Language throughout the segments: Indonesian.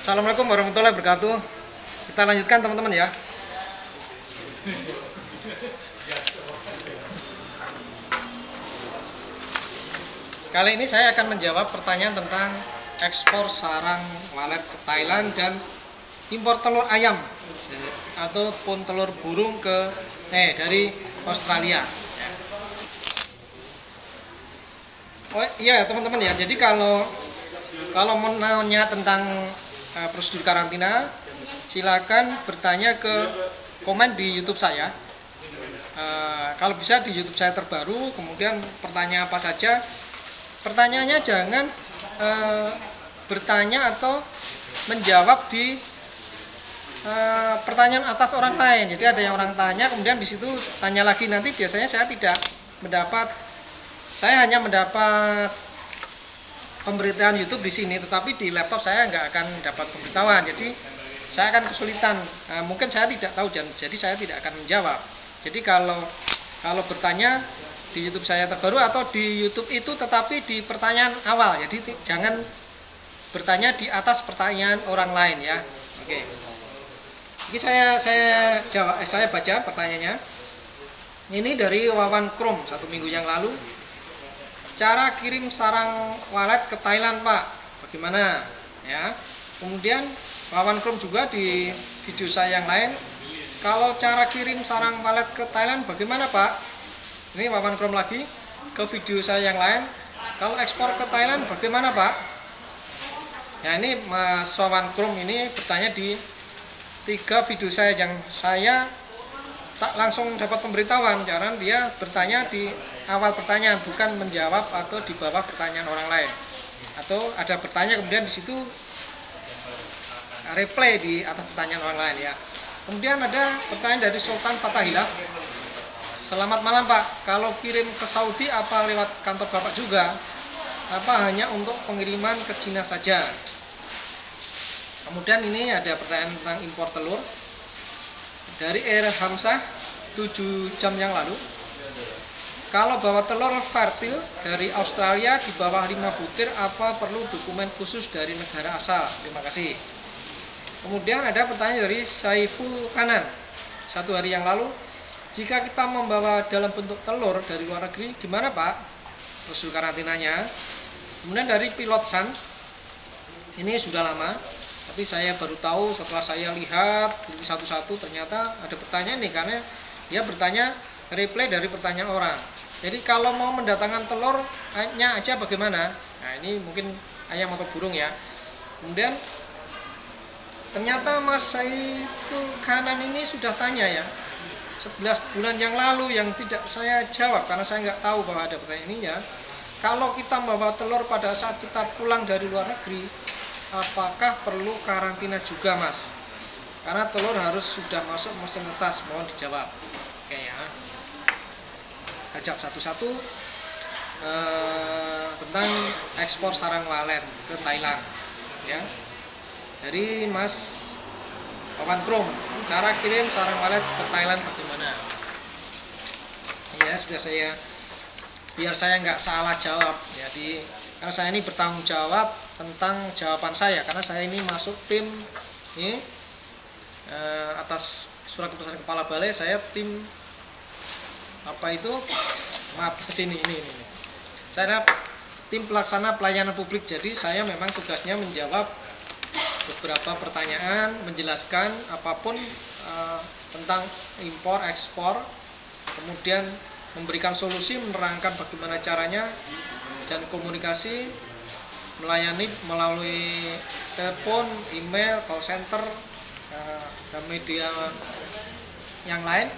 Assalamualaikum warahmatullahi wabarakatuh. Kita lanjutkan teman-teman ya. Kali ini saya akan menjawab pertanyaan tentang ekspor sarang walet ke Thailand dan impor telur ayam ataupun telur burung dari Australia. Oh iya teman-teman ya. Jadi kalau mau nanya tentang prosedur karantina, silakan bertanya ke komen di YouTube saya. Kalau bisa di YouTube saya terbaru, kemudian pertanyaan apa saja. Pertanyaannya jangan bertanya atau menjawab di pertanyaan atas orang lain. Jadi ada yang orang tanya, kemudian di situ tanya lagi. Nanti biasanya saya tidak mendapat, saya hanya mendapat pemberitahuan YouTube di sini, tetapi di laptop saya nggak akan dapat pemberitahuan. Jadi saya akan kesulitan. Mungkin saya tidak tahu, jadi saya tidak akan menjawab. Jadi kalau bertanya di YouTube saya terbaru atau di YouTube itu, tetapi di pertanyaan awal. Jadi jangan bertanya di atas pertanyaan orang lain ya. Oke. Ini saya baca pertanyaannya. Ini dari Wawan Krom 1 minggu yang lalu. Cara kirim sarang walet ke Thailand, Pak, bagaimana? Ya. Kemudian Wawan Krom juga di video saya yang lain. Kalau cara kirim sarang walet ke Thailand bagaimana, Pak? Ini Wawan Krom lagi ke video saya yang lain. Kalau ekspor ke Thailand bagaimana, Pak? Ya, ini Mas Wawan Krom ini bertanya di 3 video saya yang saya tak langsung dapat pemberitahuan, karena dia bertanya di awal pertanyaan, bukan menjawab atau di bawah pertanyaan orang lain. Atau ada bertanya kemudian di situ replay di atas pertanyaan orang lain ya. Kemudian ada pertanyaan dari Sultan Fatahillah. Selamat malam, Pak. Kalau kirim ke Saudi apa lewat kantor Bapak juga? Apa hanya untuk pengiriman ke Cina saja? Kemudian ini ada pertanyaan tentang impor telur dari Air Hamzah 7 jam yang lalu. Kalau bawa telur fertil dari Australia di bawah 5 butir, apa perlu dokumen khusus dari negara asal? Terima kasih. Kemudian ada pertanyaan dari Saiful Kanan 1 hari yang lalu. Jika kita membawa dalam bentuk telur dari luar negeri, gimana, Pak prosedur karantinanya? Kemudian dari Pilot San, ini sudah lama, tapi saya baru tahu setelah saya lihat satu-satu, ternyata ada pertanyaan nih, karena dia bertanya replay dari pertanyaan orang. Jadi kalau mau mendatangkan telurnya aja bagaimana? Nah, ini mungkin ayam atau burung ya. Kemudian ternyata Mas Saiful Kanan ini sudah tanya ya 11 bulan yang lalu, yang tidak saya jawab karena saya nggak tahu bahwa ada pertanyaan ini ya. Kalau kita membawa telur pada saat kita pulang dari luar negeri, apakah perlu karantina juga, Mas? Karena telur harus sudah masuk mesin netas. Mohon dijawab. Oke ya. Jawab satu-satu tentang ekspor sarang walet ke Thailand ya. Dari Mas Wawan Krom, cara kirim sarang walet ke Thailand bagaimana? Ya sudah, biar saya nggak salah jawab. Jadi karena saya ini bertanggung jawab tentang jawaban saya, karena saya ini masuk tim ini atas surat keputusan kepala balai. Saya tim apa itu? Maaf, sini ini. Saya tim pelaksana pelayanan publik. Jadi saya memang tugasnya menjawab beberapa pertanyaan, menjelaskan apapun tentang impor ekspor, kemudian memberikan solusi, menerangkan bagaimana caranya, dan komunikasi melayani melalui telepon, email, call center, dan media yang lain.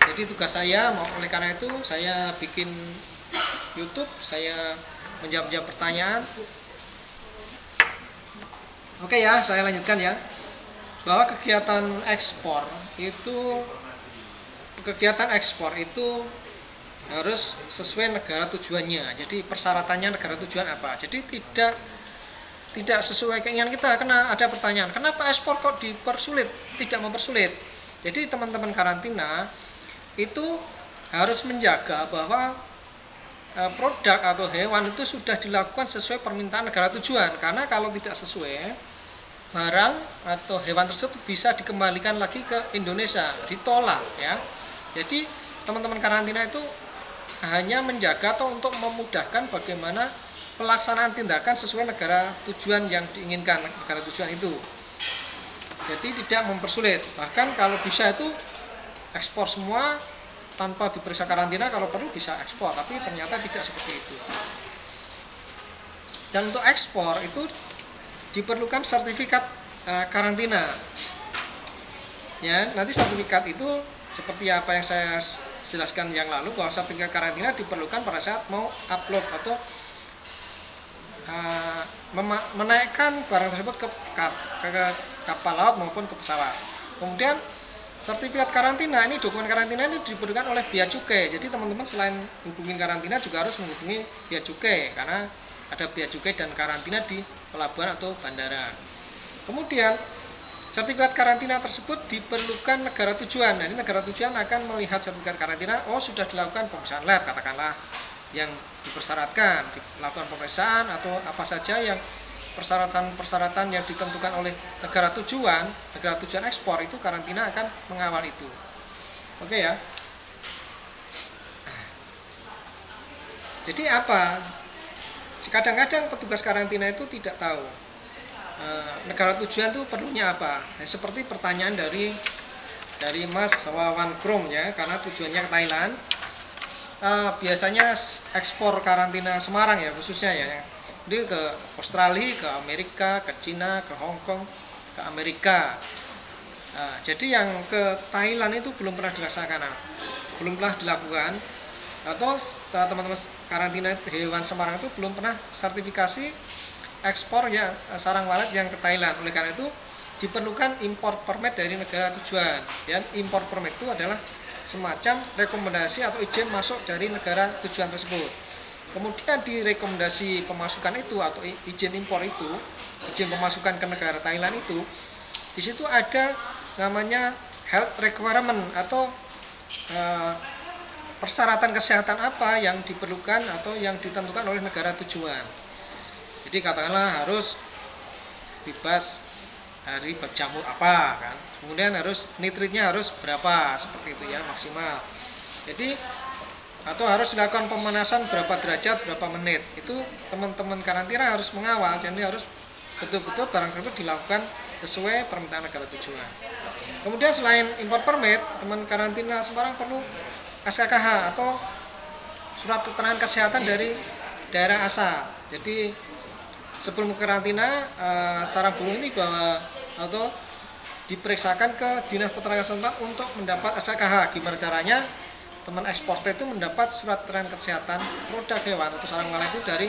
Jadi tugas saya, oleh karena itu saya bikin YouTube, saya menjawab pertanyaan. Oke ya, saya lanjutkan ya. Bahwa kegiatan ekspor itu harus sesuai negara tujuannya. Jadi persyaratannya negara tujuan apa? Jadi tidak sesuai keinginan kita. Karena ada pertanyaan, kenapa ekspor kok dipersulit? Tidak mempersulit. Jadi teman-teman karantina itu harus menjaga bahwa produk atau hewan itu sudah dilakukan sesuai permintaan negara tujuan. Karena kalau tidak sesuai, barang atau hewan tersebut bisa dikembalikan lagi ke Indonesia, ditolak ya. Jadi teman-teman karantina itu hanya menjaga atau untuk memudahkan bagaimana pelaksanaan tindakan sesuai negara tujuan yang diinginkan, negara tujuan itu. Jadi tidak mempersulit, bahkan kalau bisa itu ekspor semua tanpa diperiksa karantina, kalau perlu bisa ekspor, tapi ternyata tidak seperti itu. Dan untuk ekspor itu diperlukan sertifikat karantina. Ya, nanti sertifikat itu seperti apa yang saya jelaskan yang lalu, bahwa sertifikat karantina diperlukan pada saat mau upload atau menaikkan barang tersebut ke kapal laut maupun ke pesawat. Kemudian sertifikat karantina ini, dokumen karantina ini diberikan oleh bea cukai. Jadi teman-teman selain hubungin karantina juga harus menghubungi bea cukai, karena ada bea cukai dan karantina di pelabuhan atau bandara. Kemudian sertifikat karantina tersebut diperlukan negara tujuan. Nah, ini negara tujuan akan melihat sertifikat karantina, oh sudah dilakukan pemeriksaan lab katakanlah yang dipersyaratkan, dilakukan pemeriksaan atau apa saja yang persyaratan-persyaratan yang ditentukan oleh negara tujuan ekspor, itu karantina akan mengawal itu. Oke ya. Jadi apa? Kadang-kadang petugas karantina itu tidak tahu negara tujuan itu perlunya apa. Seperti pertanyaan dari Mas Wawan Krom ya, karena tujuannya ke Thailand. Biasanya ekspor karantina Semarang ya khususnya ya, dia ke Australia, ke Amerika, ke Cina, ke Hong Kong, ke Amerika. Jadi yang ke Thailand itu belum pernah dilakukan, atau teman-teman karantina hewan Semarang itu belum pernah sertifikasi ekspor ya sarang walet yang ke Thailand. Oleh karena itu diperlukan import permit dari negara tujuan. Dan import permit itu adalah semacam rekomendasi atau izin masuk dari negara tujuan tersebut. Kemudian di rekomendasi pemasukan itu atau izin impor itu, izin pemasukan ke negara Thailand itu, di situ ada namanya health requirement atau persyaratan kesehatan apa yang diperlukan atau yang ditentukan oleh negara tujuan. Jadi katakanlah harus bebas dari berjamur apa kan, kemudian harus nitritnya harus berapa, seperti itu ya maksimal. Jadi atau harus dilakukan pemanasan berapa derajat berapa menit, itu teman-teman karantina harus mengawal. Jadi harus betul-betul barang tersebut dilakukan sesuai permintaan negara tujuan. Kemudian selain import permit, teman karantina Semarang perlu SKKH atau surat keterangan kesehatan dari daerah asal. Jadi sebelum karantina sarang burung ini bawa atau diperiksakan ke Dinas Peternakan setempat untuk mendapat SKKH. Gimana caranya? Teman eksportir itu mendapat surat keterangan kesehatan produk hewan atau sarang walet itu dari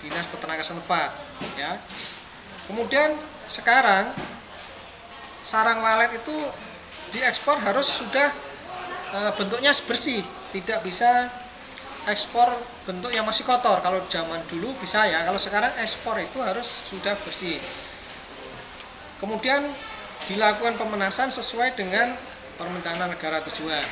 Dinas Peternakan setempat ya. Kemudian sekarang sarang walet itu diekspor harus sudah bentuknya bersih, tidak bisa ekspor bentuk yang masih kotor. Kalau zaman dulu bisa ya, kalau sekarang ekspor itu harus sudah bersih. Kemudian dilakukan pemanasan sesuai dengan permintaan negara tujuan.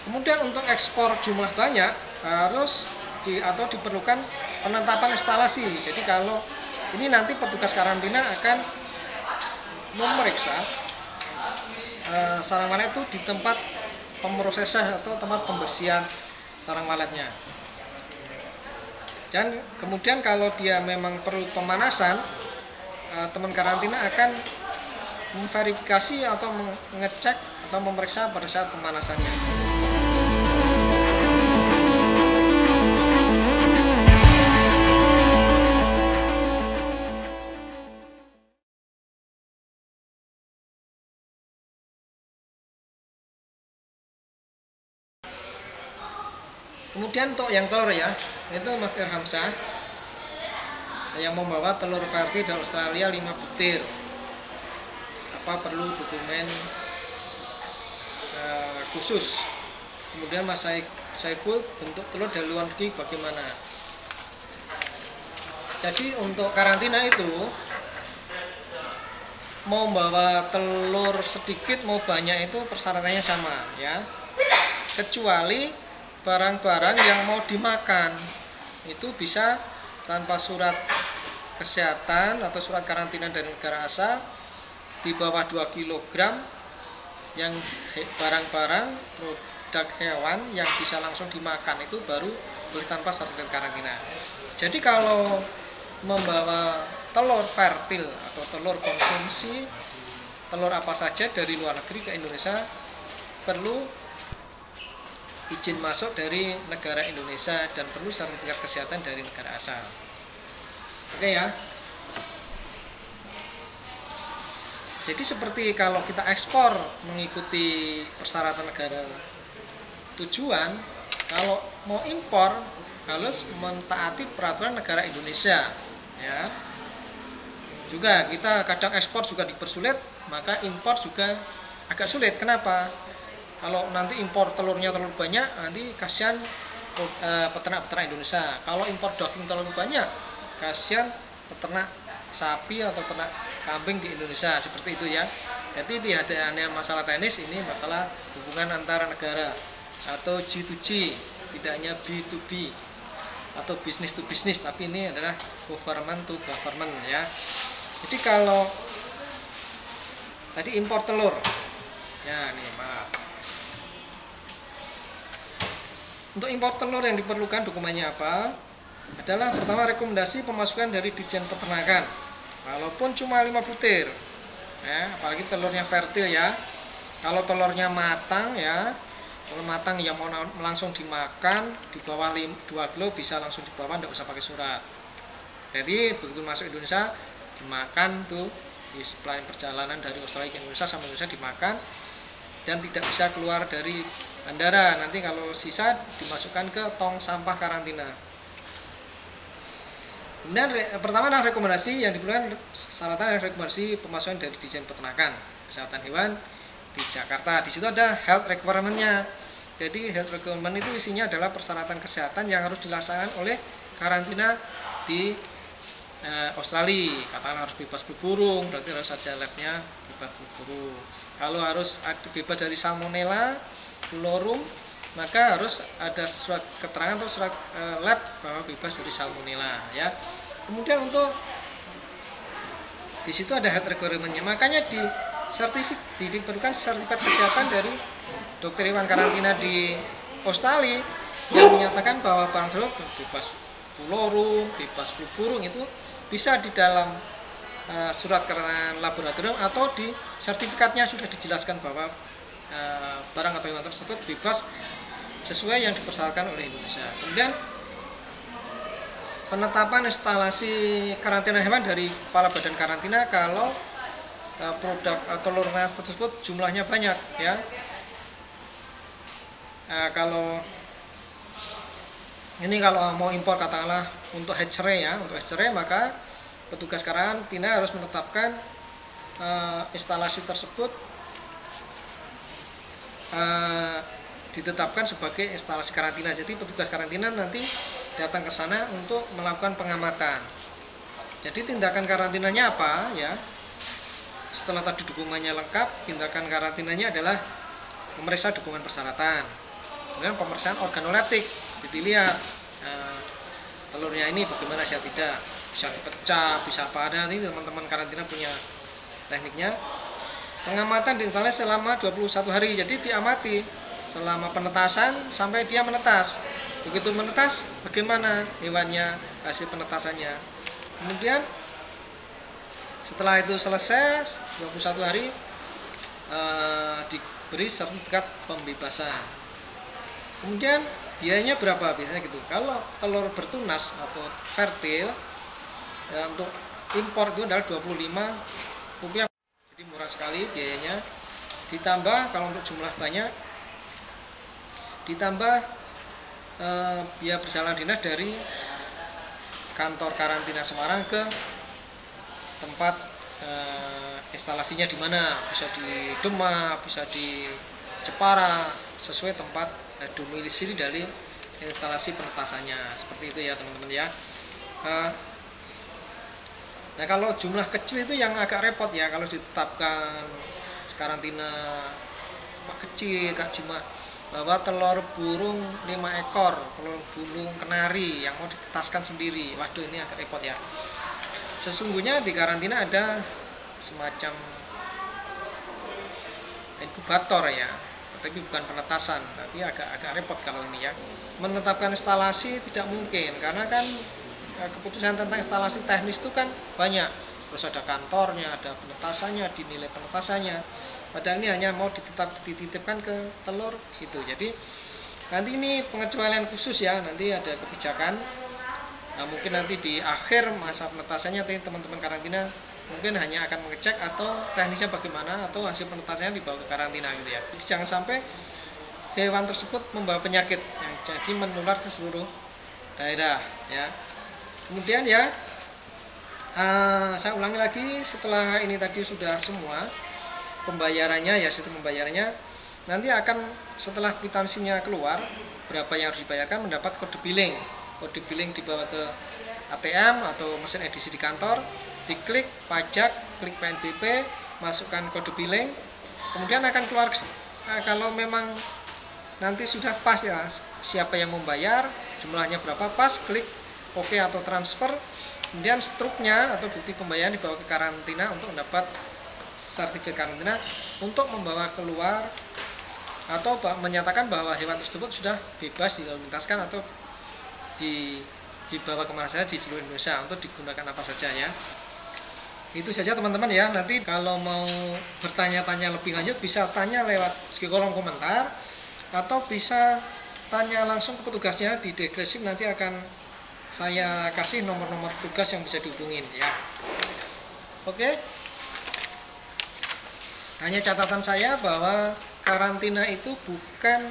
Kemudian untuk ekspor jumlah banyak harus diperlukan penetapan instalasi. Jadi kalau ini nanti petugas karantina akan memeriksa sarang walet itu di tempat pemrosesan atau tempat pembersihan sarang waletnya. Dan kemudian kalau dia memang perlu pemanasan, teman karantina akan memverifikasi atau mengecek atau memeriksa pada saat pemanasannya. Kemudian untuk yang telur ya, itu Mas Irhamsyah yang membawa telur Verti dari Australia 5 butir. Apa perlu dokumen khusus? Kemudian Mas Saiful, bentuk telur dari luar negeri bagaimana? Jadi untuk karantina itu mau bawa telur sedikit mau banyak itu persyaratannya sama ya, kecuali barang-barang yang mau dimakan itu bisa tanpa surat kesehatan atau surat karantina dari negara asal di bawah 2 kg yang barang-barang produk hewan yang bisa langsung dimakan itu baru boleh tanpa sertifikat karantina. Jadi kalau membawa telur fertil atau telur konsumsi, telur apa saja dari luar negeri ke Indonesia perlu izin masuk dari negara Indonesia dan perlu sertifikat kesehatan dari negara asal. Oke ya. Jadi seperti kalau kita ekspor mengikuti persyaratan negara tujuan, kalau mau impor harus mentaati peraturan negara Indonesia ya. Juga kita kadang ekspor juga dipersulit, maka impor juga agak sulit. Kenapa? Kalau nanti impor telurnya terlalu banyak, nanti kasihan peternak-peternak Indonesia. Kalau impor daging terlalu banyak, kasihan peternak sapi atau peternak kambing di Indonesia, seperti itu ya. Jadi tidak hanya masalah teknis, ini masalah hubungan antara negara atau G2G, tidak hanya B2B atau business to business, tapi ini adalah government to government ya. Jadi kalau tadi impor telur ya, nih maaf, untuk impor telur yang diperlukan dokumennya apa adalah pertama rekomendasi pemasukan dari Ditjen Peternakan walaupun cuma 5 butir ya, apalagi telurnya fertil ya. Kalau telurnya matang ya, kalau matang yang mau langsung dimakan di bawah 2 kilo bisa langsung dibawa, tidak usah pakai surat. Jadi begitu masuk Indonesia dimakan tuh, di selain perjalanan dari Australia ke Indonesia sampai Indonesia dimakan dan tidak bisa keluar dari bandara. Nanti kalau sisa dimasukkan ke tong sampah karantina. Kemudian pertama adalah rekomendasi yang diperlukan, syaratan rekomendasi pemasukan dari Ditjen Peternakan Kesehatan Hewan di Jakarta. Di situ ada health requirement-nya. Jadi health requirement itu isinya adalah persyaratan kesehatan yang harus dilaksanakan oleh karantina di Australia. Katakan harus bebas flu burung, berarti harus ada labnya bebas flu burung. Kalau harus bebas dari salmonella, florum, maka harus ada surat keterangan atau surat lab bahwa bebas dari salmonella ya. Kemudian untuk di situ ada health requirement-nya. Makanya diperlukan sertifikat kesehatan dari dokter hewan karantina di Australia yang menyatakan bahwa barang tersebut bebas florum, bebas flu burung, itu bisa di dalam surat keterangan laboratorium atau di sertifikatnya sudah dijelaskan bahwa barang atau hewan tersebut bebas sesuai yang dipersyaratkan oleh Indonesia. Kemudian penetapan instalasi karantina hewan dari kepala badan karantina kalau produk telur tersebut jumlahnya banyak ya. Kalau mau impor katakanlah untuk hatchery ya, untuk hatchery maka petugas karantina harus menetapkan instalasi tersebut ditetapkan sebagai instalasi karantina. Jadi petugas karantina nanti datang ke sana untuk melakukan pengamatan. Jadi tindakan karantinanya apa ya? Setelah tadi dokumennya lengkap, tindakan karantinanya adalah memeriksa dokumen persyaratan. Kemudian pemeriksaan organoleptik, dilihat telurnya ini bagaimana sih, tidak bisa dipecah, bisa apa, ada nanti teman-teman karantina punya tekniknya. Pengamatan diinstalasi selama 21 hari. Jadi diamati selama penetasan sampai dia menetas. Begitu menetas, bagaimana hewannya, hasil penetasannya. Kemudian setelah itu selesai 21 hari diberi sertifikat pembebasan. Kemudian biayanya berapa biasanya gitu. Kalau telur bertunas atau fertil ya, untuk impor itu adalah Rp25. Jadi murah sekali biayanya. Ditambah kalau untuk jumlah banyak, ditambah biaya perjalanan dinas dari kantor karantina Semarang ke tempat instalasinya di mana, bisa di Demak, bisa di Jepara, sesuai tempat domisili dari instalasi penetasannya. Seperti itu ya teman-teman ya. Nah kalau jumlah kecil itu yang agak repot ya, kalau ditetapkan karantina kecil, cuma bahwa telur burung 5 ekor, telur burung kenari yang mau ditetaskan sendiri. Waduh, ini agak repot ya. Sesungguhnya di karantina ada semacam inkubator ya, tapi bukan penetasan. Nanti agak repot kalau ini ya. Menetapkan instalasi tidak mungkin karena kan keputusan tentang instalasi teknis itu kan banyak. Terus ada kantornya, ada penetasannya, dinilai penetasannya. Padahal ini hanya mau dititipkan ke telur gitu. Jadi nanti ini pengecualian khusus ya, nanti ada kebijakan. Nah, mungkin nanti di akhir masa penetasannya teman-teman karantina mungkin hanya akan mengecek atau teknisnya bagaimana atau hasil penetasannya dibawa ke karantina gitu ya. Jadi jangan sampai hewan tersebut membawa penyakit yang jadi menular ke seluruh daerah ya. Kemudian ya saya ulangi lagi, setelah ini tadi sudah semua pembayarannya ya, sistem pembayarannya nanti akan setelah kwitansinya keluar berapa yang harus dibayarkan mendapat kode billing dibawa ke ATM atau mesin edisi di kantor, diklik pajak, klik PNBP, masukkan kode billing, kemudian akan keluar kalau memang nanti sudah pas ya siapa yang membayar, jumlahnya berapa pas, klik OK atau transfer, kemudian struknya atau bukti pembayaran dibawa ke karantina untuk mendapat sertifikat karantina untuk membawa keluar atau menyatakan bahwa hewan tersebut sudah bebas dilalu lintaskan atau dibawa kemana saja di seluruh Indonesia untuk digunakan apa saja ya. Itu saja teman-teman ya. Nanti kalau mau bertanya-tanya lebih lanjut bisa tanya lewat di kolom komentar atau bisa tanya langsung ke petugasnya di deskripsi, nanti akan saya kasih nomor-nomor petugas yang bisa dihubungin ya. Oke. Hanya catatan saya bahwa karantina itu bukan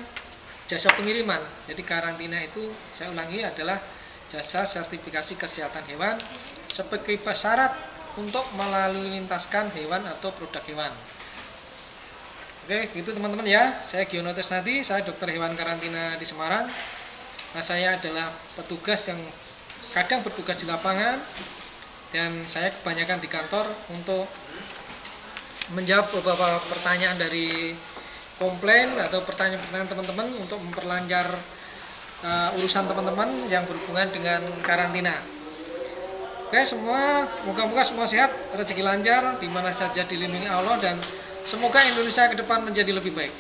jasa pengiriman. Jadi karantina itu saya ulangi adalah jasa sertifikasi kesehatan hewan sebagai syarat untuk melalui lintaskan hewan atau produk hewan. Oke, gitu teman-teman ya. Saya Giono Tesnadi, saya dokter hewan karantina di Semarang. Nah, saya adalah petugas yang kadang bertugas di lapangan dan saya kebanyakan di kantor untuk menjawab beberapa pertanyaan dari komplain atau pertanyaan-pertanyaan teman-teman untuk memperlancar urusan teman-teman yang berhubungan dengan karantina. Oke, moga-moga semua sehat, rezeki lancar, di mana saja dilindungi Allah, dan semoga Indonesia ke depan menjadi lebih baik.